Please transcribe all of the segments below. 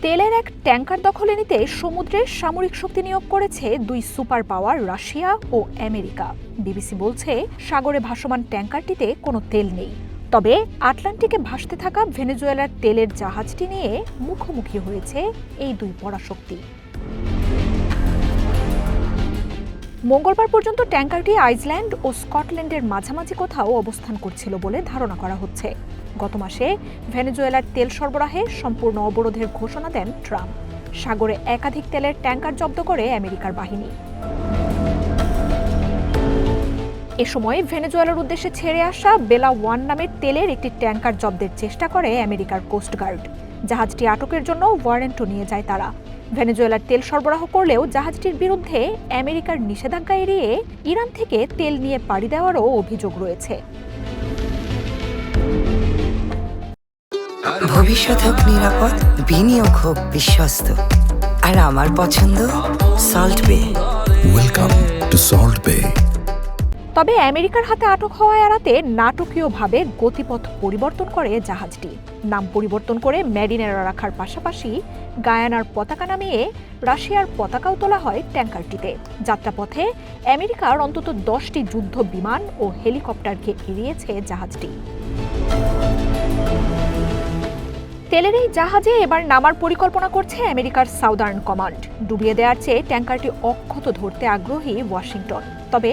তেলের এক ট্যাঙ্কার দখলে নিতে সমুদ্রে সামরিক শক্তি নিয়োগ করেছে দুই সুপার পাওয়ার রাশিয়া ও আমেরিকা। বিবিসি বলছে, সাগরে ভাসমান ট্যাঙ্কারটিতে কোনো তেল নেই। তবে আটলান্টিকে ভাসতে থাকা ভেনেজুয়েলার তেলের জাহাজটি নিয়ে মুখোমুখি হয়েছে এই দুই পরাশক্তি। মঙ্গলবার পর্যন্ত ট্যাঙ্কারটি আইসল্যান্ড ও স্কটল্যান্ডের মাঝামাঝি কোথাও অবস্থান করছিল বলে ধারণা করা হচ্ছে। গত মাসে ভেনেজুয়েলার তেল সরবরাহে সম্পূর্ণ অবরোধের ঘোষণা দেন ট্রাম্প। সাগরে একাধিক তেলের ট্যাঙ্কার জব্দ করে আমেরিকার বাহিনী। এ সময় ভেনেজুয়েলার উদ্দেশ্যে ছেড়ে আসা বেলা 1 নামের তেলের একটি ট্যাঙ্কার জব্দের চেষ্টা করে আমেরিকার কোস্টগার্ড। জাহাজটি আটকের জন্য ওয়ারেন্টও নিয়ে যায় তারা। ভেনেজুয়েলার তেল সরবরাহ করলেও জাহাজটির বিরুদ্ধে আমেরিকার নিষেধাজ্ঞা এড়িয়ে ইরান থেকে তেল নিয়ে পাড়ি দেওয়ারও অভিযোগ রয়েছে। ভবিষ্যৎ হোক নিরাপদ, বিনিয়োগ হোক বিশ্বস্ত, আর আমার পছন্দ সল্ট বে। ওয়েলকাম টু সল্ট বে। তবে আমেরিকার হাতে আটক হওয়া এড়াতে নাটকীয়ভাবে গতিপথ পরিবর্তন করে জাহাজটি। নাম পরিবর্তন করে ম্যারিনেরা রাখার পাশাপাশি গায়ানার পতাকা নামিয়ে রাশিয়ার পতাকাও তোলা হয় ট্যাঙ্কারটিতে। যাত্রাপথে আমেরিকার অন্তত 10টি যুদ্ধ বিমান ও হেলিকপ্টারকে এড়িয়েছে জাহাজটি। তেলের এই জাহাজে এবার নামার পরিকল্পনা করছে আমেরিকার সাউদার্ন কমান্ড। ডুবিয়ে দেওয়ার চেয়ে ট্যাঙ্কারটি অক্ষত ধরতে আগ্রহী ওয়াশিংটন। তবে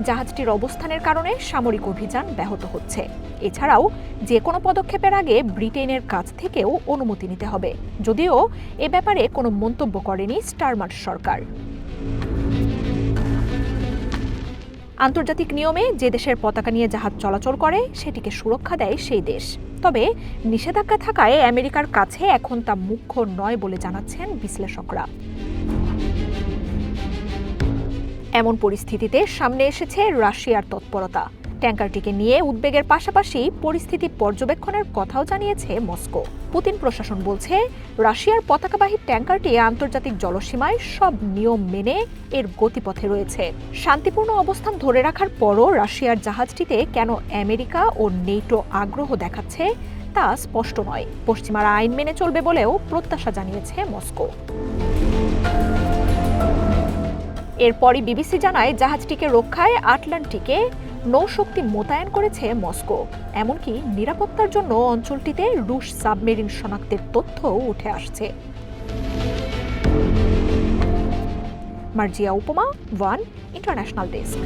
জাহাজটির অবস্থানের কারণে সামরিক অভিযান ব্যাহত হচ্ছে। এছাড়াও যে কোনো পদক্ষেপের আগে ব্রিটেনের কাছ থেকেও অনুমতি নিতে হবে, যদিও এ ব্যাপারে কোনো মন্তব্য করেনি স্টারমার সরকার। আন্তর্জাতিক নিয়মে যে দেশের পতাকা নিয়ে জাহাজ চলাচল করে সেটিকে সুরক্ষা দেয় সেই দেশ। তবে নিষেধাজ্ঞা থাকায় আমেরিকার কাছে এখন তা মুখ্য নয় বলে জানাচ্ছেন বিশ্লেষকরা। এমন পরিস্থিতিতে সামনে এসেছে রাশিয়ার তৎপরতা। ট্যাঙ্কারটিকে নিয়ে উদ্বেগের পাশাপাশি পরিস্থিতি পর্যবেক্ষণের কথাও জানিয়েছে মস্কো। পুতিন প্রশাসন বলছে, রাশিয়ার পতাকাবাহী ট্যাঙ্কারটি আন্তর্জাতিক জলসীমায় সব নিয়ম মেনে এর গতিপথে রয়েছে। শান্তিপূর্ণ অবস্থান ধরে রাখার পরও রাশিয়ার জাহাজটিতে কেন আমেরিকা ও নেটো আগ্রহ দেখাচ্ছে তা স্পষ্ট নয়। পশ্চিমারা আইন মেনে চলবে বলেও প্রত্যাশা জানিয়েছে মস্কো। এরপরই বিবিসি জানায়, জাহাজটিকে রক্ষায় আটলান্টিকে নৌশক্তি মোতায়েন করেছে মস্কো। এমনকি নিরাপত্তার জন্য অঞ্চলটিতে রুশ সাবমেরিন শনাক্তের তথ্যও উঠে আসছে। মার্জিয়া উপমা, ওয়ান ইন্টারন্যাশনাল ডেস্ক।